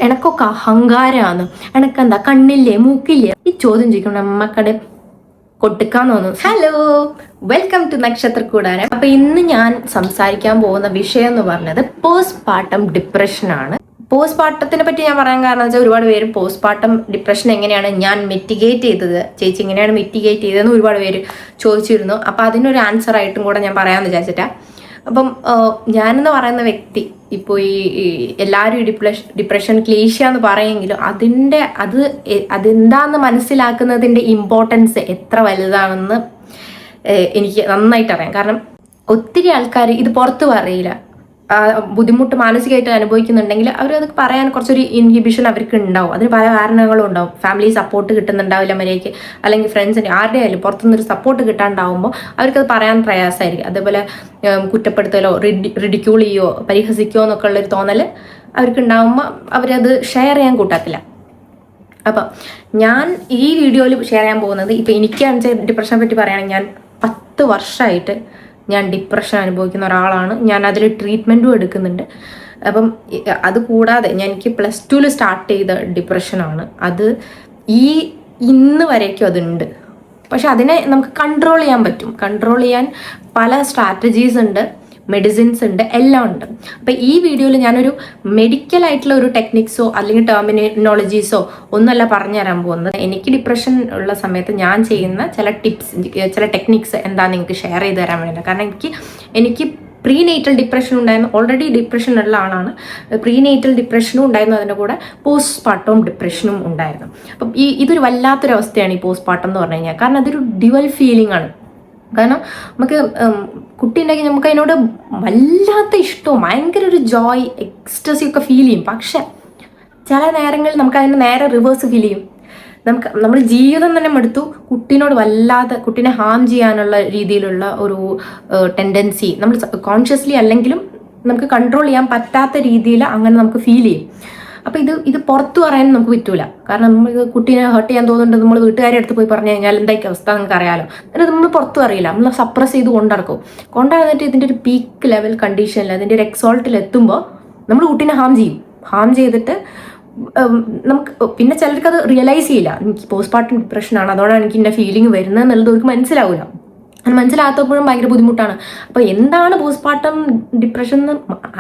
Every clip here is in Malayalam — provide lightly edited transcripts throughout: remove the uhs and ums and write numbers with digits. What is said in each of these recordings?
എനക്കൊക്കെ അഹങ്കാരമാണ്, എനക്കെന്താ കണ്ണില്ലേ മൂക്കില്ലേ, ഈ ചോദ്യം ചോദിക്കണം നമ്മക്കടെ കൊടുക്കാൻ തോന്നുന്നു. ഹലോ, വെൽക്കം ടു നക്ഷത്ര കൂടാരം. അപ്പൊ ഇന്ന് ഞാൻ സംസാരിക്കാൻ പോകുന്ന വിഷയം എന്ന് പറഞ്ഞത് പോസ്റ്റ് പാർട്ടം ഡിപ്രഷൻ ആണ്. പോസ്റ്റ് പാർട്ടത്തിനെ പറ്റി ഞാൻ പറയാൻ കാരണം വെച്ചാൽ ഒരുപാട് പേര് പോസ്റ്റ് പാർട്ടം ഡിപ്രഷൻ എങ്ങനെയാണ് ഞാൻ മിറ്റിഗേറ്റ് ചെയ്തത്, ചേച്ചി എങ്ങനെയാണ് മിറ്റിഗേറ്റ് ചെയ്തതെന്ന് ഒരുപാട് പേര് ചോദിച്ചിരുന്നു. അപ്പൊ അതിനൊരു ആൻസർ ആയിട്ടും കൂടെ ഞാൻ പറയാമെന്ന് വിചാരിച്ചിട്ടാ. അപ്പം ഞാനെന്ന് പറയുന്ന വ്യക്തി ഇപ്പോൾ ഈ എല്ലാവരും ഈ ഡിപ്രഷൻ ക്ലീശ എന്ന് പറയുമെങ്കിലും അതെന്താന്ന് മനസ്സിലാക്കുന്നതിൻ്റെ ഇമ്പോർട്ടൻസ് എത്ര വലുതാണെന്ന് എനിക്ക് നന്നായിട്ട് അറിയാം. കാരണം ഒത്തിരി ആൾക്കാർ ഇത് പുറത്ത് പറയില്ല. ബുദ്ധിമുട്ട് മാനസികമായിട്ട് അനുഭവിക്കുന്നുണ്ടെങ്കിൽ അവരത് പറയാൻ കുറച്ചൊരു ഇൻഹിബിഷൻ അവർക്ക് ഉണ്ടാവും. അതിന് പല കാരണങ്ങളും ഉണ്ടാവും. ഫാമിലി സപ്പോർട്ട് കിട്ടുന്നുണ്ടാവില്ല മര്യാദയ്ക്ക്, അല്ലെങ്കിൽ ഫ്രണ്ട്സിൻ്റെ ആരുടെ ആയാലും പുറത്തുനിന്നൊരു സപ്പോർട്ട് കിട്ടാണ്ടാവുമ്പോൾ അവർക്കത് പറയാൻ പ്രയാസമായിരിക്കും. അതേപോലെ കുറ്റപ്പെടുത്തലോ റിഡിക്യൂൾ ചെയ്യോ പരിഹസിക്കോ എന്നൊക്കെ ഉള്ളൊരു തോന്നൽ അവർക്ക് ഉണ്ടാകുമ്പോൾ അവരത് ഷെയർ ചെയ്യാൻ കൂട്ടാക്കില്ല. അപ്പം ഞാൻ ഈ വീഡിയോയിൽ ഷെയർ ചെയ്യാൻ പോകുന്നത്, ഇപ്പം എനിക്കാണെന്ന് വെച്ചാൽ ഡിപ്രഷനെ പറ്റി പറയുകയാണെങ്കിൽ ഞാൻ 10 വർഷമായിട്ട് ഞാൻ ഡിപ്രഷൻ അനുഭവിക്കുന്ന ഒരാളാണ്. ഞാൻ അതിൽ ട്രീറ്റ്മെൻറ്റും എടുക്കുന്നുണ്ട്. അപ്പം അത് കൂടാതെ എനിക്ക് +2 സ്റ്റാർട്ട് ചെയ്ത ഡിപ്രഷനാണ്. അത് ഇന്ന് വരേക്കും അതുണ്ട്. പക്ഷെ അതിനെ നമുക്ക് കൺട്രോൾ ചെയ്യാൻ പറ്റും. കൺട്രോൾ ചെയ്യാൻ പല സ്ട്രാറ്റജീസ് ഉണ്ട്, മെഡിസിൻസ് ഉണ്ട്, എല്ലാം ഉണ്ട്. അപ്പം ഈ വീഡിയോയിൽ ഞാനൊരു മെഡിക്കൽ ആയിട്ടുള്ള ഒരു ടെക്നിക്സോ അല്ലെങ്കിൽ ടെർമിനോളജീസോ ഒന്നല്ല പറഞ്ഞു തരാൻ പോകുന്നത്. എനിക്ക് ഡിപ്രഷൻ ഉള്ള സമയത്ത് ഞാൻ ചെയ്യുന്ന ചില ടിപ്സ്, ചില ടെക്നിക്സ് എന്താണെന്ന് നിങ്ങൾക്ക് ഷെയർ ചെയ്ത് തരാൻ വേണ്ടിയില്ല. കാരണം എനിക്ക് പ്രീനേറ്റൽ ഡിപ്രഷൻ ഉണ്ടായിരുന്നു. ഓൾറെഡി ഡിപ്രഷൻ ഉള്ള ആളാണ്. പ്രീനേറ്റൽ ഡിപ്രഷനും ഉണ്ടായിരുന്നു, അതിൻ്റെ കൂടെ പോസ്റ്റ് പാർട്ടം ഡിപ്രഷനും ഉണ്ടായിരുന്നു. അപ്പം ഇതൊരു വല്ലാത്തൊരവസ്ഥയാണ് ഈ പോസ്റ്റ് പാർട്ടം എന്ന് പറഞ്ഞു കഴിഞ്ഞാൽ. കാരണം അതൊരു ഡ്യുവൽ ഫീലിംഗ് ആണ്. കാരണം നമുക്ക് കുട്ടി ഉണ്ടെങ്കിൽ നമുക്ക് അതിനോട് വല്ലാത്ത ഇഷ്ടവും ഭയങ്കര ഒരു ജോയ് എക്സ്റ്റസി ഒക്കെ ഫീൽ ചെയ്യും. പക്ഷെ ചില നേരങ്ങളിൽ നമുക്ക് അതിന് നേരെ റിവേഴ്സ് ഫീൽ ചെയ്യും. നമ്മൾ ജീവിതം തന്നെ എടുത്തു കുട്ടീനോട് വല്ലാതെ കുട്ടീനെ ഹാം ചെയ്യാനുള്ള രീതിയിലുള്ള ഒരു ടെൻഡൻസി നമ്മൾ കോൺഷ്യസ്ലി അല്ലെങ്കിലും നമുക്ക് കൺട്രോൾ ചെയ്യാൻ പറ്റാത്ത രീതിയിൽ അങ്ങനെ നമുക്ക് ഫീൽ ചെയ്യും. അപ്പം ഇത് പുറത്തു പറയാൻ നമുക്ക് പറ്റൂല. കാരണം നമ്മൾ കുട്ടീനെ ഹേർട്ട് ചെയ്യാൻ തോന്നുന്നുണ്ട്, നമ്മൾ വീട്ടുകാരെ അടുത്ത് പോയി പറഞ്ഞു കഴിഞ്ഞാൽ എന്തായിരിക്കും അവസ്ഥ നിങ്ങൾക്ക് അറിയാലോ. എന്നിട്ട് നമ്മൾ പുറത്തും അറിയില്ല, നമ്മൾ സപ്രസ് ചെയ്ത് കൊണ്ടിറന്നിട്ട് ഇതിൻ്റെ ഒരു പീക്ക് ലെവൽ കണ്ടീഷനിൽ അതിൻ്റെ ഒരു എക്സോൾട്ടിൽ എത്തുമ്പോൾ നമ്മൾ കുട്ടീനെ ഹാം ചെയ്തിട്ട് നമുക്ക് പിന്നെ ചിലർക്ക് അത് റിയലൈസ് ചെയ്യില്ല. എനിക്ക് പോസ്റ്റ് പാർട്ടം ഡിപ്രഷനാണ്, അതുകൊണ്ടാണ് എനിക്ക് എൻ്റെ ഫീലിംഗ് വരുന്നത് എന്നുള്ളത് അവർക്ക് മനസ്സിലാവില്ല. അത് മനസ്സിലാത്തപ്പോഴും ഭയങ്കര ബുദ്ധിമുട്ടാണ്. അപ്പോൾ എന്താണ് പോസ്റ്റ് പാർട്ടം ഡിപ്രഷൻ എന്ന്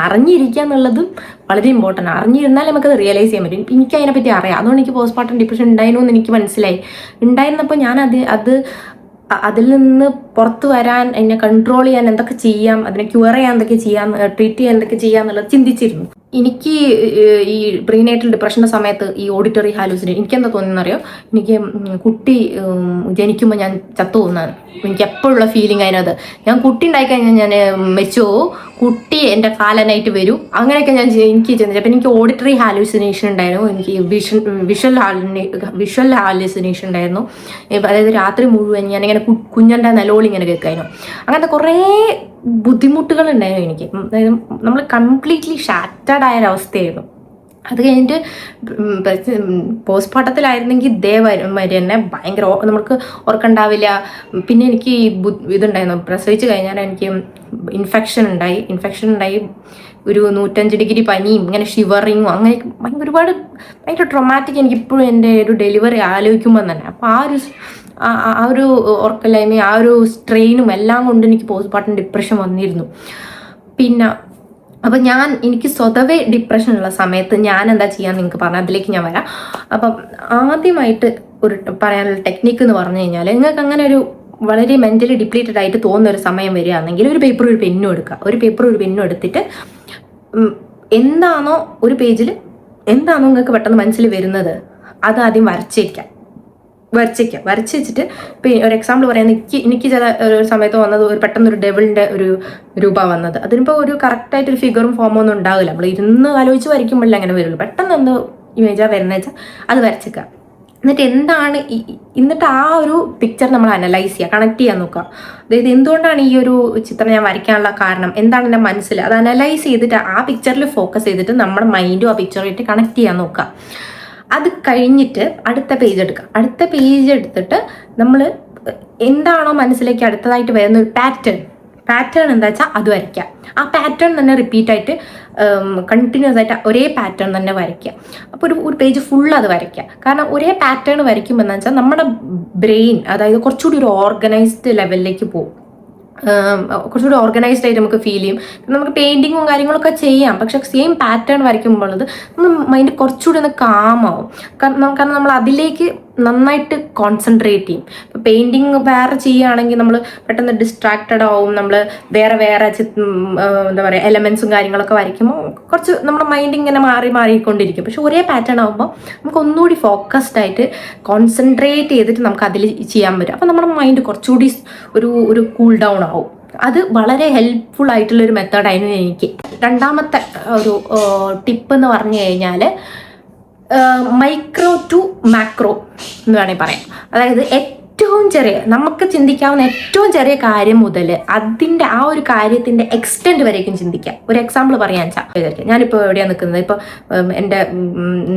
അറിഞ്ഞിരിക്കുക എന്നുള്ളതും വളരെ ഇമ്പോർട്ടൻ്റ്. അറിഞ്ഞിരുന്നാൽ നമുക്കത് റിയലൈസ് ചെയ്യാൻ പറ്റും. എനിക്ക് അതിനെപ്പറ്റി അറിയാം. അതുകൊണ്ട് എനിക്ക് പോസ്റ്റ് പാർട്ടം ഡിപ്രഷൻ ഉണ്ടായിരുന്നു എന്ന് എനിക്ക് മനസ്സിലായി. ഉണ്ടായിരുന്നപ്പോൾ ഞാൻ അതിൽ നിന്ന് പുറത്തു വരാൻ, എന്നെ കൺട്രോൾ ചെയ്യാൻ എന്തൊക്കെ ചെയ്യാം, അതിനെ ക്യൂർ ചെയ്യാൻ എന്തൊക്കെ ചെയ്യാം, ട്രീറ്റ് ചെയ്യാൻ എന്തൊക്കെ ചെയ്യാം എന്നുള്ളത് ചിന്തിച്ചിരുന്നു. എനിക്ക് ഈ പ്രീനേറ്റൽ ഡിപ്രഷൻ്റെ സമയത്ത് ഈ ഓഡിറ്ററി ഹാലൂസിനേഷൻ എനിക്കെന്താ തോന്നുന്നറിയോ, എനിക്ക് കുട്ടി ജനിക്കുമ്പോൾ ഞാൻ ചത്തു പോകുന്നതാണ് എനിക്ക് എപ്പോഴുള്ള ഫീലിംഗ്. അതിനകത്ത് ഞാൻ കുട്ടി ഉണ്ടായിക്കഴിഞ്ഞാൽ ഞാൻ മരിച്ചു പോകും, കുട്ടി എൻ്റെ കാലനായിട്ട് വരും, അങ്ങനെയൊക്കെ എനിക്ക് ചിന്തിച്ചു. അപ്പം എനിക്ക് ഓഡിറ്ററി ഹാലൂസിനേഷൻ ഉണ്ടായിരുന്നു, എനിക്ക് വിഷ്വൽ ഹാലൂസിനേഷൻ ഉണ്ടായിരുന്നു. അതായത് രാത്രി മുഴുവൻ ഞാനിങ്ങനെ കുഞ്ഞൻ്റെ നിലവിളി ഇങ്ങനെ കേൾക്കായിരുന്നു. അങ്ങനത്തെ കുറേ ബുദ്ധിമുട്ടുകൾ ഉണ്ടായിരുന്നു എനിക്ക്. അതായത് നമ്മൾ കംപ്ലീറ്റ്ലി ഷാറ്റേഡ് ആയ ഒരവസ്ഥയായിരുന്നു. അത് കഴിഞ്ഞിട്ട് പോസ്റ്റ് പാർട്ടത്തിലായിരുന്നെങ്കിൽ തന്നെ ഭയങ്കര നമുക്ക് ഉറക്കമുണ്ടാവില്ല. പിന്നെ എനിക്ക് ഇതുണ്ടായിരുന്നു, പ്രസവിച്ച് കഴിഞ്ഞാൽ എനിക്ക് ഇൻഫെക്ഷൻ ഉണ്ടായി ഒരു 105 ഡിഗ്രി പനിയും ഇങ്ങനെ ഷിവറിങ്ങും അങ്ങനെ ഭയങ്കര ട്രോമാറ്റിക്. എനിക്കിപ്പോഴും എൻ്റെ ഒരു ഡെലിവറി ആലോചിക്കുമ്പോൾ തന്നെ അപ്പോൾ ആ ഒരു ഉറക്കമില്ലായ്മയും ആ ഒരു സ്ട്രെയിനും എല്ലാം കൊണ്ട് എനിക്ക് പോസ്റ്റ് പാർട്ടം ഡിപ്രഷൻ വന്നിരുന്നു. പിന്നെ അപ്പം എനിക്ക് സ്വതവേ ഡിപ്രഷൻ ഉള്ള സമയത്ത് ഞാൻ എന്താ ചെയ്യാന്ന് നിങ്ങൾക്ക് പറഞ്ഞാൽ അതിലേക്ക് ഞാൻ വരാം. അപ്പം ആദ്യമായിട്ട് ഒരു പറയാനുള്ള ടെക്നിക്ക് എന്ന് പറഞ്ഞു കഴിഞ്ഞാൽ, നിങ്ങൾക്ക് അങ്ങനെ ഒരു വളരെ മെൻ്റലി ഡിപ്ലീറ്റഡ് ആയിട്ട് തോന്നുന്ന ഒരു സമയം വരികയാണെങ്കിൽ ഒരു പേപ്പറും ഒരു പെന്നും എടുക്കുക. ഒരു പേപ്പറും ഒരു പെന്നും എടുത്തിട്ട് എന്താണോ ഒരു പേജിൽ എന്താണോ നിങ്ങൾക്ക് പെട്ടെന്ന് മനസ്സിൽ വരുന്നത് അത് ആദ്യം വരച്ച് വെച്ചിട്ട് ഇപ്പം ഒരു എക്സാമ്പിൾ പറയാൻ, എനിക്ക് ചില ഒരു സമയത്ത് വന്നത് പെട്ടെന്നൊരു ഡെവിളിൻ്റെ ഒരു രൂപ വന്നത്. അതിനിപ്പോൾ ഒരു കറക്റ്റായിട്ടൊരു ഫിഗറും ഫോമോ ഒന്നും ഉണ്ടാവില്ല. നമ്മൾ ഇരുന്ന് ആലോചിച്ച് വരയ്ക്കുമ്പോഴല്ലേ അങ്ങനെ വരുള്ളൂ. പെട്ടെന്ന് എന്തോ ഇമേജാണ് വരുന്നത് വെച്ചാൽ അത് വരച്ചേക്കുക. എന്നിട്ട് ആ ഒരു പിക്ചർ നമ്മൾ അനലൈസ് ചെയ്യുക, കണക്ട് ചെയ്യാൻ നോക്കുക. അതായത് എന്തുകൊണ്ടാണ് ഈ ഒരു ചിത്രം ഞാൻ വരയ്ക്കാനുള്ള കാരണം, എന്താണ് എൻ്റെ മനസ്സിൽ, അത് അനലൈസ് ചെയ്തിട്ട് ആ പിക്ചറിൽ ഫോക്കസ് ചെയ്തിട്ട് നമ്മുടെ മൈൻഡും ആ പിക്ചറുമായിട്ട് കണക്ട് ചെയ്യാൻ നോക്കുക. അത് കഴിഞ്ഞിട്ട് അടുത്ത പേജ് എടുത്തിട്ട് നമ്മൾ എന്താണോ മനസ്സിലേക്ക് അടുത്തതായിട്ട് വരുന്ന ഒരു പാറ്റേൺ പാറ്റേൺ എന്താ വെച്ചാൽ അത് വരയ്ക്കുക. ആ പാറ്റേൺ തന്നെ റിപ്പീറ്റ് ആയിട്ട് കണ്ടിന്യൂസ് ആയിട്ട് ഒരേ പാറ്റേൺ തന്നെ വരയ്ക്കുക. അപ്പോൾ ഒരു പേജ് ഫുൾ അത് വരയ്ക്കുക. കാരണം ഒരേ പാറ്റേൺ വരയ്ക്കുമ്പോൾ എന്താ വെച്ചാൽ നമ്മുടെ ബ്രെയിൻ അതായത് കുറച്ചുകൂടി ഒരു ഓർഗനൈസ്ഡ് ലെവലിലേക്ക് പോകും. കുറച്ചുകൂടി ഓർഗനൈസ്ഡ് ആയിട്ട് നമുക്ക് ഫീൽ ചെയ്യും. നമുക്ക് പെയിന്റിങ്ങും കാര്യങ്ങളൊക്കെ ചെയ്യാം, പക്ഷെ സെയിം പാറ്റേൺ വരയ്ക്കുമ്പോൾ നമ്മൾ മൈൻഡ് കുറച്ചുകൂടി ഒന്ന് കാമാവും. കാരണം നമ്മൾ അതിലേക്ക് നന്നായിട്ട് കോൺസെൻട്രേറ്റ് ചെയ്യും. ഇപ്പോൾ പെയിന്റിങ് വേറെ ചെയ്യുകയാണെങ്കിൽ നമ്മൾ പെട്ടെന്ന് ഡിസ്ട്രാക്റ്റഡ് ആവും. നമ്മൾ വേറെ എന്താ പറയുക എലമെന്റ്സും കാര്യങ്ങളൊക്കെ വരയ്ക്കുമ്പോൾ കുറച്ച് നമ്മുടെ മൈൻഡ് ഇങ്ങനെ മാറിക്കൊണ്ടിരിക്കും. പക്ഷെ ഒരേ പാറ്റേൺ ആകുമ്പോൾ നമുക്ക് ഒന്നുകൂടി ഫോക്കസ്ഡ് ആയിട്ട് കോൺസെൻട്രേറ്റ് ചെയ്തിട്ട് നമുക്ക് അതിൽ ചെയ്യാൻ പറ്റും. അപ്പോൾ നമ്മുടെ മൈൻഡ് കുറച്ചുകൂടി ഒരു കൂൾ ഡൗൺ ആവും. അത് വളരെ ഹെൽപ്ഫുൾ ആയിട്ടുള്ളൊരു മെത്തേഡായിരുന്നു എനിക്ക്. രണ്ടാമത്തെ ഒരു ടിപ്പ് എന്ന് പറഞ്ഞു കഴിഞ്ഞാൽ മൈക്രോ ടു മാക്രോ എന്ന് വേണമെങ്കിൽ പറയാം. അതായത് ഏറ്റവും ചെറിയ നമുക്ക് ചിന്തിക്കാവുന്ന ഏറ്റവും ചെറിയ കാര്യം മുതൽ അതിൻ്റെ ആ ഒരു കാര്യത്തിൻ്റെ എക്സ്റ്റെൻറ്റ് വരേക്കും ചിന്തിക്കാം. ഒരു എക്സാമ്പിൾ പറയാൻ വിചാരിക്കാം. ഞാനിപ്പോൾ എവിടെയാണ് നിൽക്കുന്നത്, ഇപ്പോൾ എൻ്റെ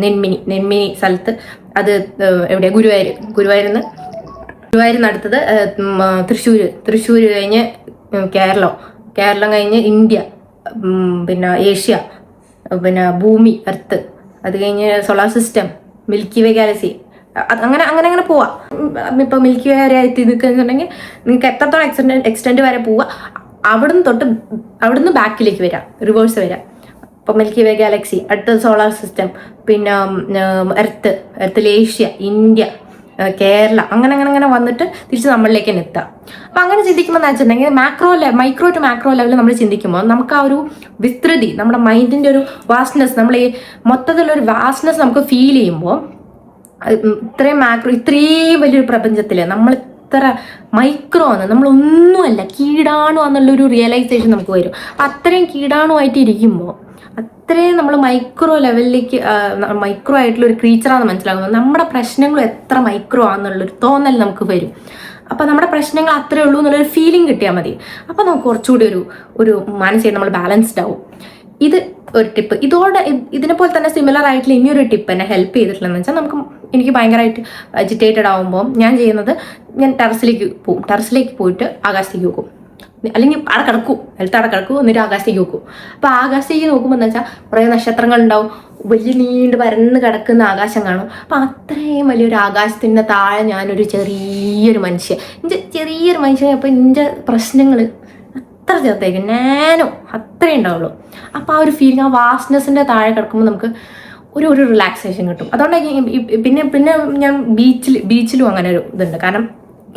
നെന്മിനി സ്ഥലത്ത്, അത് എവിടെയാണ് ഗുരുവായൂരിൽ അടുത്തത് തൃശ്ശൂർ കഴിഞ്ഞ് കേരളം കഴിഞ്ഞ് ഇന്ത്യ, പിന്നെ ഏഷ്യ, പിന്നെ ഭൂമി എർത്ത്, അത് കഴിഞ്ഞ് സോളാർ സിസ്റ്റം, മിൽക്കി വേ ഗാലക്സി, അങ്ങനെ പോവാം. ഇപ്പോൾ മിൽക്കി വേ വരെ എത്തി നിൽക്കുന്നുണ്ടെങ്കിൽ നിങ്ങൾക്ക് എത്രത്തോളം എക്സ്റ്റെൻഡ് വരെ പോവുക, അവിടുന്ന് ബാക്കിലേക്ക് വരാം, റിവേഴ്സ് വരാം. ഇപ്പോൾ മിൽക്കി വേ ഗാലക്സി, അടുത്തത് സോളാർ സിസ്റ്റം, പിന്നെ എർത്തിൽ ഏഷ്യ, ഇന്ത്യ, കേരള, അങ്ങനെ വന്നിട്ട് തിരിച്ച് നമ്മളിലേക്ക് തന്നെ എത്താം. അപ്പം അങ്ങനെ ചിന്തിക്കുമ്പോൾ എന്താ വെച്ചിട്ടുണ്ടെങ്കിൽ മൈക്രോ ടു മാക്രോ ലെവലിൽ നമ്മൾ ചിന്തിക്കുമ്പോൾ നമുക്ക് ആ ഒരു വിസ്തൃതി, നമ്മുടെ മൈൻഡിൻ്റെ ഒരു വാസ്റ്റ്നെസ്, നമ്മൾ ഈ മൊത്തത്തിലൊരു വാസ്റ്റ്നെസ് നമുക്ക് ഫീൽ ചെയ്യുമ്പോൾ ഇത്രയും വലിയൊരു പ്രപഞ്ചത്തിൽ നമ്മൾ ഇത്ര മൈക്രോ ആണ്, നമ്മളൊന്നുമല്ല, കീടാണു എന്നുള്ളൊരു റിയലൈസേഷൻ നമുക്ക് വരും. അപ്പം അത്രയും കീടാണുമായിട്ട് ഇരിക്കുമ്പോൾ അത്രയും നമ്മൾ മൈക്രോ ലെവലിലേക്ക് മൈക്രോ ആയിട്ടുള്ള ഒരു ക്രീച്ചറാണെന്ന് മനസ്സിലാകുന്നത്. നമ്മുടെ പ്രശ്നങ്ങൾ എത്ര മൈക്രോ ആണെന്നുള്ളൊരു തോന്നൽ നമുക്ക് വരും. അപ്പം നമ്മുടെ പ്രശ്നങ്ങൾ അത്രേ ഉള്ളൂ എന്നുള്ളൊരു ഫീലിംഗ് കിട്ടിയാൽ മതി. അപ്പം നമുക്ക് കുറച്ചുകൂടി ഒരു മാനസികം നമ്മൾ ബാലൻസ്ഡ് ആവും. ഇത് ഒരു ടിപ്പ്. ഇതിനെ പോലെ തന്നെ സിമിലർ ആയിട്ടുള്ള ഇനിയൊരു ടിപ്പ് എന്നെ ഹെൽപ്പ് ചെയ്തിട്ടുള്ളതെന്ന് വെച്ചാൽ എനിക്ക് ഭയങ്കരമായിട്ട് അജിറ്റേറ്റഡ് ആകുമ്പോൾ ഞാൻ ചെയ്യുന്നത്, ഞാൻ ടെറസിലേക്ക് പോയിട്ട് ആകാശത്തേക്ക് നോക്കും. അല്ലെങ്കിൽ അവിടെ കിടക്കും, എന്നിട്ട് ആകാശത്തേക്ക് നോക്കും. അപ്പോൾ ആകാശത്തേക്ക് നോക്കുമ്പോൾ എന്താ വെച്ചാൽ കുറേ നക്ഷത്രങ്ങൾ ഉണ്ടാവും, വലിയ നീണ്ട് പരന്ന് കിടക്കുന്ന ആകാശം കാണും. അപ്പം അത്രയും വലിയൊരു ആകാശത്തിൻ്റെ താഴെ ഞാനൊരു ചെറിയൊരു മനുഷ്യൻ. അപ്പോൾ എൻ്റെ പ്രശ്നങ്ങൾ അത്ര ചെറുതായിരിക്കും, ഞാനോ അത്രേ ഉണ്ടാവുള്ളൂ. അപ്പോൾ ആ ഒരു ഫീലിംഗ്, ആ വാസ്റ്റ്നെസ്സിൻ്റെ താഴെ കിടക്കുമ്പോൾ നമുക്ക് ഒരു റിലാക്സേഷൻ കിട്ടും. അതുകൊണ്ടാണ് പിന്നെ ഞാൻ ബീച്ചിലും അങ്ങനെ ഒരു ഇതുണ്ട്. കാരണം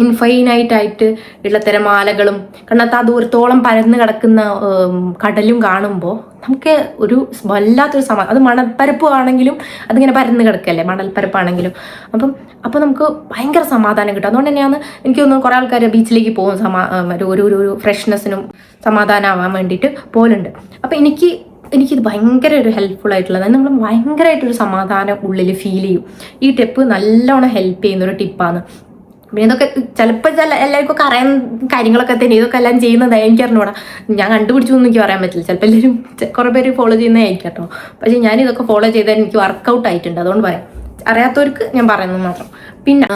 ഇൻഫൈനൈറ്റായിട്ട് ഉള്ള തിരമാലകളും കണ്ണത്താ ദൂരത്തോളം പരന്ന് കിടക്കുന്ന കടലും കാണുമ്പോൾ നമുക്ക് ഒരു വല്ലാത്തൊരു അത് മണൽപ്പരപ്പ് ആണെങ്കിലും അതിങ്ങനെ പരന്ന് കിടക്കല്ലേ, മണൽപ്പരപ്പാണെങ്കിലും. അപ്പോൾ നമുക്ക് ഭയങ്കര സമാധാനം കിട്ടും. അതുകൊണ്ട് തന്നെയാണ് എനിക്ക് തോന്നുന്നു കുറേ ആൾക്കാർ ബീച്ചിലേക്ക് പോകും, ഒരു ഫ്രഷ്നെസ്സിനും സമാധാനമാവാൻ വേണ്ടിയിട്ട് പോലുണ്ട്. അപ്പോൾ എനിക്കിത് ഭയങ്കര ഒരു ഹെൽപ്ഫുൾ ആയിട്ടുള്ളത്, നമ്മൾ ഭയങ്കരമായിട്ടൊരു സമാധാനം ഉള്ളിൽ ഫീൽ ചെയ്യും. ഈ ടിപ്പ് നല്ലോണം ഹെൽപ്പ് ചെയ്യുന്നൊരു ടിപ്പാണ്. പിന്നെ ഇതൊക്കെ ചിലപ്പോൾ എല്ലാവർക്കും ഒക്കെ അറിയാൻ കാര്യങ്ങളൊക്കെ തന്നെ, ഇതൊക്കെ എല്ലാം ചെയ്യുന്നതായി എനിക്ക് അറിഞ്ഞൂടാ, ഞാൻ കണ്ടുപിടിച്ചു എന്ന് എനിക്ക് പറയാൻ പറ്റില്ല. ചിലപ്പോൾ എല്ലാവരും കുറേ പേര് ഫോളോ ചെയ്യുന്നതായിരിക്കും കേട്ടോ. പക്ഷേ ഞാനിതൊക്കെ ഫോളോ ചെയ്താൽ എനിക്ക് വർക്കൗട്ട് ആയിട്ടുണ്ട്, അതുകൊണ്ട് പറയാം. അറിയാത്തവർക്ക് ഞാൻ പറയുന്നത് മാത്രം. പിന്നെ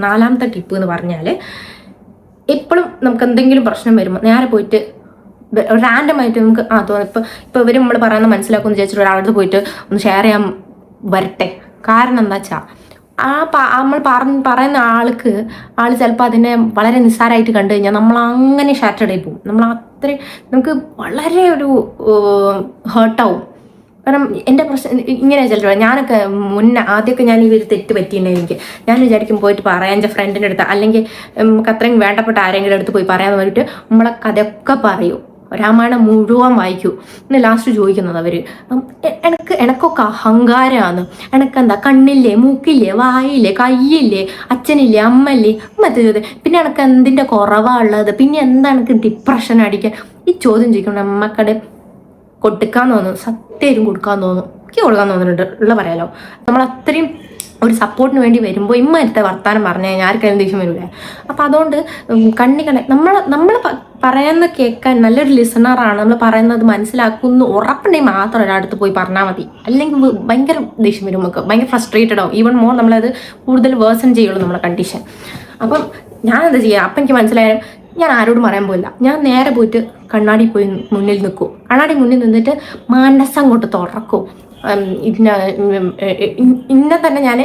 നാലാമത്തെ ടിപ്പ് എന്ന് പറഞ്ഞാൽ, എപ്പോഴും നമുക്ക് എന്തെങ്കിലും പ്രശ്നം വരുമ്പോൾ നേരെ പോയിട്ട് റാൻഡമായിട്ട് നമുക്ക് തോന്നും, ഇപ്പോൾ ഇവർ നമ്മൾ പറയുന്നത് മനസ്സിലാക്കുമെന്ന് വിചാരിച്ചിട്ട് ഒരാളുടെ പോയിട്ട് ഒന്ന് ഷെയർ ചെയ്യാൻ വരട്ടെ. കാരണം എന്താ വെച്ചാൽ നമ്മൾ പറയുന്ന ആൾ ചിലപ്പോൾ അതിനെ വളരെ നിസ്സാരമായിട്ട് കണ്ടു കഴിഞ്ഞാൽ നമ്മൾ അങ്ങനെ ഷാറ്റർഡ് ആയി പോകും. നമുക്ക് വളരെ ഒരു ഹേർട്ടാവും. കാരണം എൻ്റെ പ്രശ്നം ഇങ്ങനെ ചിലപ്പോൾ ഞാനൊക്കെ ആദ്യമൊക്കെ ഞാൻ ഇവർ തെറ്റ് പറ്റിയിട്ടുണ്ടെങ്കിൽ ഞാൻ വിചാരിക്കും പോയിട്ട് പറയാൻ എൻ്റെ ഫ്രണ്ടിൻ്റെ അടുത്ത്, അല്ലെങ്കിൽ നമുക്ക് അത്രയും വേണ്ടപ്പെട്ട ആരെങ്കിലും അടുത്ത് പോയി പറയാൻ വേണ്ടിയിട്ട് നമ്മളെ കഥയൊക്കെ പറയൂ, രാമായണം മുഴുവൻ വായിക്കൂ എന്ന് ലാസ്റ്റ് ചോദിക്കുന്നത് അവർ. എനക്കൊക്കെ അഹങ്കാരമാണ്, എനക്കെന്താ കണ്ണില്ലേ, മൂക്കില്ലേ, വായില്ലേ, കയ്യില്ലേ, അച്ഛനില്ലേ, അമ്മല്ലേ, മറ്റേ ചോദ്യം. പിന്നെ എനക്ക് എന്തിൻ്റെ കുറവാണുള്ളത്, പിന്നെ എന്താ എനിക്ക് ഡിപ്രഷൻ അടിക്കാൻ, ഈ ചോദ്യം ചോദിക്കണം. നമ്മക്കടെ കൊടുക്കാൻ തോന്നുന്നു, സത്യമായിട്ടും കൊടുക്കാൻ തോന്നും, എനിക്ക് കൊടുക്കാൻ തോന്നുന്നുണ്ട് ഉള്ള പറയാലോ. നമ്മൾ അത്രയും ഒരു സപ്പോർട്ടിന് വേണ്ടി വരുമ്പോൾ ഇമ്മരത്തെ വർത്താനം പറഞ്ഞു കഴിഞ്ഞാൽ ആർക്കെങ്കിലും ദേഷ്യം വരില്ല. അപ്പം അതുകൊണ്ട് നമ്മൾ പറയുന്ന കേൾക്കാൻ നല്ലൊരു ലിസണറാണ്, നമ്മൾ പറയുന്നത് മനസ്സിലാക്കുന്നു ഉറപ്പുണ്ടെങ്കിൽ മാത്രം ഒരാടുത്ത് പോയി പറഞ്ഞാൽ മതി. അല്ലെങ്കിൽ ഭയങ്കര ദേഷ്യം വരും, നമുക്ക് ഭയങ്കര ഫ്രസ്ട്രേറ്റഡ് ആവും. ഈവൺ മോർ നമ്മളത് കൂടുതൽ വേഴ്സൺ ചെയ്യുള്ളൂ നമ്മുടെ കണ്ടീഷൻ. അപ്പം ഞാനെന്താ ചെയ്യുക, അപ്പം എനിക്ക് മനസ്സിലായാലും ഞാൻ ആരോടും പറയാൻ പോയില്ല. ഞാൻ നേരെ പോയിട്ട് കണ്ണാടി പോയി മുന്നിൽ നിൽക്കും. കണ്ണാടി മുന്നിൽ നിന്നിട്ട് മനസ്സ് അങ്ങോട്ട് തുറക്കും. ഇന്നെ തന്നെ ഞാൻ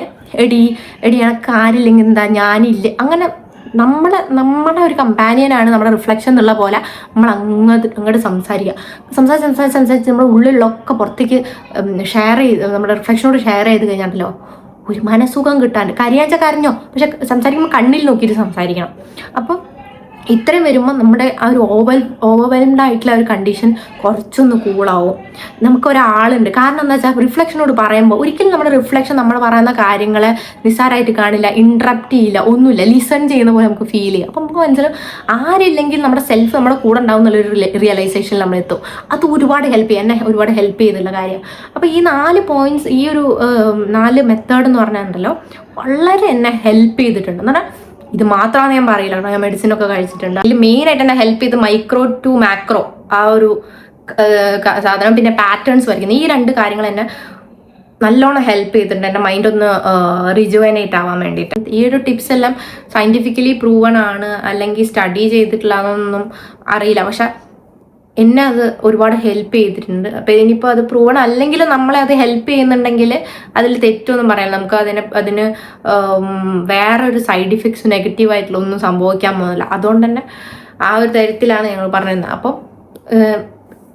എടി എനക്ക് ആരില്ലെങ്കിൽ എന്താ, ഞാനില്ലേ, അങ്ങനെ നമ്മുടെ ഒരു കമ്പാനിയനാണ് നമ്മുടെ റിഫ്ലക്ഷൻ എന്നുള്ള പോലെ നമ്മൾ അങ്ങോട്ട് സംസാരിച്ച് നമ്മുടെ ഉള്ളിലൊക്കെ പുറത്തേക്ക് ഷെയർ ചെയ്ത് നമ്മുടെ റിഫ്ലക്ഷനോട് ഷെയർ ചെയ്ത് കഴിഞ്ഞാണല്ലോ ഒരു മനസുഖം കിട്ടാൻ. കരയാച്ച കരഞ്ഞോ, പക്ഷെ സംസാരിക്കുമ്പോൾ കണ്ണിൽ നോക്കിയിട്ട് സംസാരിക്കണം. അപ്പം ഇത്രയും വരുമ്പോൾ നമ്മുടെ ആ ഒരു ഓവർവെൽംഡ് ആയിട്ടുള്ള ഒരു കണ്ടീഷൻ കുറച്ചൊന്ന് കൂളാവും. നമുക്കൊരാളുണ്ട്. കാരണം എന്താ വെച്ചാൽ റിഫ്ലക്ഷനോട് പറയുമ്പോൾ ഒരിക്കലും നമ്മുടെ റിഫ്ലക്ഷൻ നമ്മൾ പറയുന്ന കാര്യങ്ങളെ നിസ്സാരമായിട്ട് കാണില്ല, ഇൻട്രപ്റ്റ് ചെയ്യില്ല, ഒന്നുമില്ല, ലിസൺ ചെയ്യുന്ന പോലെ നമുക്ക് ഫീൽ ചെയ്യും. അപ്പം നമുക്ക് മനസ്സിലാവും ആരില്ലെങ്കിൽ നമ്മുടെ സെൽഫ് നമ്മുടെ കൂടെ ഉണ്ടാവും എന്നുള്ളൊരു റിയലൈസേഷനിൽ നമ്മളെത്തും. അത് ഒരുപാട് ഹെൽപ്പ് ചെയ്യും, എന്നെ ഒരുപാട് ഹെൽപ്പ് ചെയ്തിട്ടുള്ള കാര്യം. അപ്പോൾ ഈ 4 പോയിന്റ്സ്, ഈ ഒരു 4 മെത്തേഡ് എന്ന് പറഞ്ഞാൽ വളരെ എന്നെ ഹെൽപ്പ് ചെയ്തിട്ടുണ്ട്. എന്ന് പറഞ്ഞാൽ ഇത് മാത്രമാണ് ഞാൻ പറയില്ല, കാരണം ഞാൻ മെഡിസിൻ ഒക്കെ കഴിച്ചിട്ടുണ്ട്. അതിൽ മെയിനായിട്ട് എന്നെ ഹെൽപ്പ് ചെയ്ത് മൈക്രോ ടു മാക്രോ ആ ഒരു സാധനം, പിന്നെ പാറ്റേൺസ് വരയ്ക്കുന്നത്, ഈ 2 കാര്യങ്ങൾ എന്നെ നല്ലോണം ഹെൽപ്പ് ചെയ്തിട്ടുണ്ട് എൻ്റെ മൈൻഡ് ഒന്ന് റിജുവനേറ്റ് ആവാൻ വേണ്ടിയിട്ട്. ഈ ഒരു ടിപ്സ് എല്ലാം സയൻറ്റിഫിക്കലി പ്രൂവൺ ആണ് അല്ലെങ്കിൽ സ്റ്റഡി ചെയ്തിട്ടുള്ളതൊന്നും അറിയില്ല, പക്ഷെ എന്നെ അത് ഒരുപാട് ഹെൽപ്പ് ചെയ്തിട്ടുണ്ട്. അപ്പോൾ ഇനിയിപ്പോൾ അത് പ്രൂവൺ അല്ലെങ്കിലും നമ്മളെ അത് ഹെൽപ്പ് ചെയ്യുന്നുണ്ടെങ്കിൽ അതിൽ തെറ്റൊന്നും പറയാനില്ല. നമുക്ക് അതിന് വേറൊരു സൈഡ് ഇഫക്ട്സ് നെഗറ്റീവായിട്ടുള്ള ഒന്നും സംഭവിക്കാൻ പോകുന്നില്ല. അതുകൊണ്ട് തന്നെ ആ ഒരു തരത്തിലാണ് ഞങ്ങൾ പറഞ്ഞിരുന്നത്. അപ്പം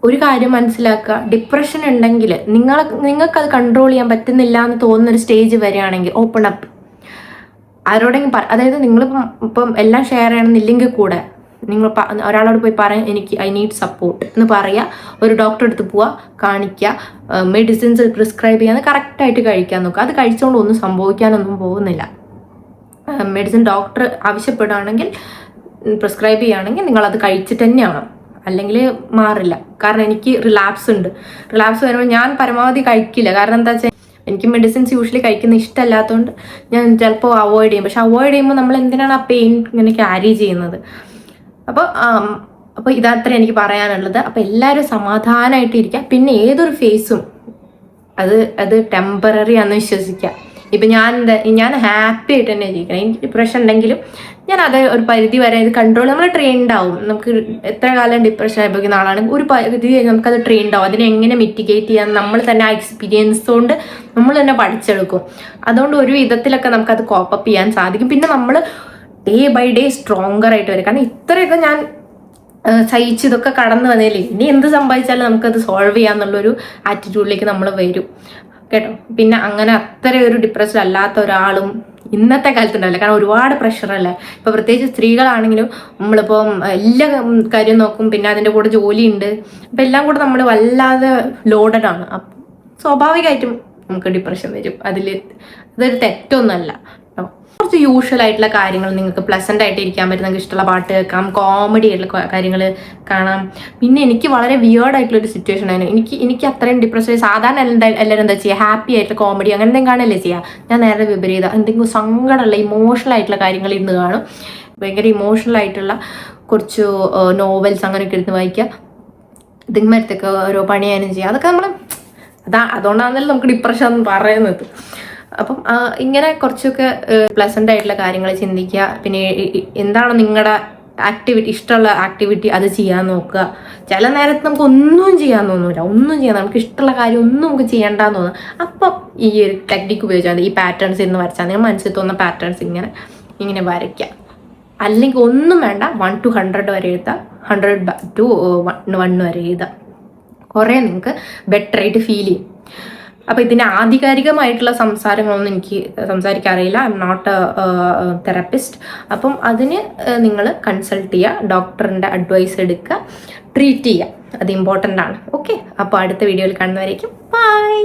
ഒരു കാര്യം മനസ്സിലാക്കുക, ഡിപ്രഷൻ ഉണ്ടെങ്കിൽ നിങ്ങൾക്കത് കൺട്രോൾ ചെയ്യാൻ പറ്റുന്നില്ല എന്ന് തോന്നുന്നൊരു സ്റ്റേജ് വരികയാണെങ്കിൽ ഓപ്പൺ അപ്പ്. ആരോടെങ്കിലും അതായത് നിങ്ങളിപ്പം എല്ലാം ഷെയർ ചെയ്യണമെന്നില്ലെങ്കിൽ കൂടെ നിങ്ങൾ ഒരാളോട് പോയി പറയാം എനിക്ക് ഐ നീഡ് സപ്പോർട്ട് എന്ന് പറയുക, ഒരു ഡോക്ടറെ അടുത്ത് പോവുക, കാണിക്കുക, മെഡിസിൻസ് പ്രിസ്ക്രൈബ് ചെയ്യാന്ന് കറക്റ്റായിട്ട് കഴിക്കാൻ നോക്കുക. അത് കഴിച്ചുകൊണ്ട് ഒന്നും സംഭവിക്കാനൊന്നും പോകുന്നില്ല. മെഡിസിൻ ഡോക്ടർ ആവശ്യപ്പെടുകയാണെങ്കിൽ പ്രിസ്ക്രൈബ് ചെയ്യുകയാണെങ്കിൽ നിങ്ങളത് കഴിച്ചിട്ട് തന്നെയാണ്, അല്ലെങ്കിൽ മാറില്ല. കാരണം എനിക്ക് റിലാപ്സ് വരുമ്പോൾ ഞാൻ പരമാവധി കഴിക്കില്ല. കാരണം എന്താ വെച്ചാൽ എനിക്ക് മെഡിസിൻസ് യൂഷ്വലി കഴിക്കുന്ന ഇഷ്ടമല്ലാത്തതുകൊണ്ട് ഞാൻ ചിലപ്പോൾ അവോയ്ഡ് ചെയ്യും. പക്ഷെ അവോയ്ഡ് ചെയ്യുമ്പോൾ നമ്മൾ എന്തിനാണ് ആ പെയിൻ ഇങ്ങനെ ക്യാരി ചെയ്യുന്നത്? അപ്പോൾ ഇതത്ര എനിക്ക് പറയാനുള്ളത്. അപ്പോൾ എല്ലാവരും സമാധാനമായിട്ടിരിക്കുക. പിന്നെ ഏതൊരു ഫേസും അത് ടെമ്പററി ആണെന്ന് വിശ്വസിക്കുക. ഇപ്പം ഞാൻ ഹാപ്പി ആയിട്ട് തന്നെ ജീവിക്കണം. എനിക്ക് ഡിപ്രഷൻ ഉണ്ടെങ്കിലും ഞാൻ അത് ഒരു പരിധി വരെ ഇത് കൺട്രോൾ നമ്മൾ ട്രെയിൻഡ് ആവും. നമുക്ക് എത്ര കാലം ഡിപ്രഷൻ അനുഭവിക്കുന്ന ആളാണെങ്കിൽ ഒരു പരിധി നമുക്കത് ട്രെയിൻഡ് ആവും. അതിനെ എങ്ങനെ മിറ്റിഗേറ്റ് ചെയ്യാൻ നമ്മൾ തന്നെ ആ എക്സ്പീരിയൻസ് കൊണ്ട് നമ്മൾ തന്നെ പഠിച്ചെടുക്കും. അതുകൊണ്ട് ഒരു വിധത്തിലൊക്കെ നമുക്കത് കോപ്പപ്പ് ചെയ്യാൻ സാധിക്കും. പിന്നെ നമ്മൾ ഡേ ബൈ ഡേ സ്ട്രോങ്ങർ ആയിട്ട് വരും. കാരണം ഇത്രയൊക്കെ ഞാൻ സഹിച്ചിതൊക്കെ കടന്നു വന്നതില്ലേ, ഇനി എന്ത് സംഭവിച്ചാലും നമുക്കത് സോൾവ് ചെയ്യാന്നുള്ളൊരു ആറ്റിറ്റ്യൂഡിലേക്ക് നമ്മൾ വരും കേട്ടോ. പിന്നെ അങ്ങനെ അത്ര ഒരു ഡിപ്രഷൻ അല്ലാത്ത ഒരാളും ഇന്നത്തെ കാലത്തുണ്ടാവില്ല. കാരണം ഒരുപാട് പ്രഷറല്ലേ. ഇപ്പോൾ പ്രത്യേകിച്ച് സ്ത്രീകളാണെങ്കിലും നമ്മളിപ്പം എല്ലാ കാര്യം നോക്കും, പിന്നെ അതിൻ്റെ കൂടെ ജോലിയുണ്ട്, അപ്പം എല്ലാം കൂടെ നമ്മൾ വല്ലാതെ ലോഡഡ് ആണ്. അപ്പം സ്വാഭാവികമായിട്ടും നമുക്ക് ഡിപ്രഷൻ വരും. അതൊരു തെറ്റൊന്നുമല്ല. കുറച്ച് യൂഷ്വൽ ആയിട്ടുള്ള കാര്യങ്ങൾ, നിങ്ങൾക്ക് പ്ലസൻ്റ് ആയിട്ട് ഇരിക്കാൻ പറ്റും, നിങ്ങൾക്ക് ഇഷ്ടമുള്ള പാട്ട് കേൾക്കാം, കോമഡി ആയിട്ടുള്ള കാര്യങ്ങൾ കാണാം. പിന്നെ എനിക്ക് വളരെ വിയേർഡ് ആയിട്ടുള്ളൊരു സിറ്റുവേഷൻ ആയിരുന്നു. എനിക്ക് അത്രയും ഡിപ്രഷൻ. സാധാരണ എല്ലാവരും എന്താ ചെയ്യുക, ഹാപ്പി ആയിട്ടുള്ള കോമഡി അങ്ങനെ എന്തെങ്കിലും കാണല്ലേ ചെയ്യുക. ഞാൻ നേരെ വിപരീതം, എന്തെങ്കിലും സങ്കടമുള്ള ഇമോഷണൽ ആയിട്ടുള്ള കാര്യങ്ങൾ ഇരുന്ന് കാണും. ഭയങ്കര ഇമോഷണൽ ആയിട്ടുള്ള കുറച്ച് നോവൽസ് അങ്ങനെയൊക്കെ എടുത്ത് വായിക്കുക. ഇതിന്മരത്തൊക്കെ ഓരോ പണിയാനും ചെയ്യുക. അതൊക്കെ നമ്മൾ അതുകൊണ്ടാണല്ലോ നമുക്ക് ഡിപ്രഷൻ എന്ന് പറയുന്നത്. അപ്പം ഇങ്ങനെ കുറച്ചൊക്കെ പ്ലസൻ്റ് ആയിട്ടുള്ള കാര്യങ്ങൾ ചിന്തിക്കുക. പിന്നെ എന്താണ് നിങ്ങളുടെ ഇഷ്ടമുള്ള ആക്ടിവിറ്റി അത് ചെയ്യാൻ നോക്കുക. ചില നേരത്ത് നമുക്ക് ഒന്നും ചെയ്യാൻ തോന്നില്ല, നമുക്ക് ഇഷ്ടമുള്ള കാര്യം ഒന്നും നമുക്ക് ചെയ്യേണ്ടെന്ന് തോന്നുന്നു. അപ്പം ഈ ഒരു ടെക്നിക്ക് ഉപയോഗിച്ചാൽ മതി. ഈ പാറ്റേൺസ് ഇന്ന് വരച്ചാൽ നിങ്ങൾ മനസ്സിൽ തോന്നുന്ന പാറ്റേൺസ് ഇങ്ങനെ വരയ്ക്കുക. അല്ലെങ്കിൽ ഒന്നും വേണ്ട, 1 to 100 വരെ എഴുതാം, 100 to 1 വരെ എഴുതാം. കുറേ നിങ്ങൾക്ക് ബെറ്റർ ആയിട്ട് ഫീൽ ചെയ്യും. അപ്പോൾ ഇതിൻ്റെ ആധികാരികമായിട്ടുള്ള സംസാരങ്ങളൊന്നും എനിക്ക് സംസാരിക്കാൻ അറിയില്ല. I am not a therapist. അപ്പം അതിന് നിങ്ങൾ കൺസൾട്ട് ചെയ്യുക, ഡോക്ടറിൻ്റെ അഡ്വൈസ് എടുക്കുക, ട്രീറ്റ് ചെയ്യുക. അത് ഇമ്പോർട്ടൻ്റ് ആണ്. ഓക്കെ, അപ്പോൾ അടുത്ത വീഡിയോയിൽ കാണുന്നവരേക്കും ബൈ.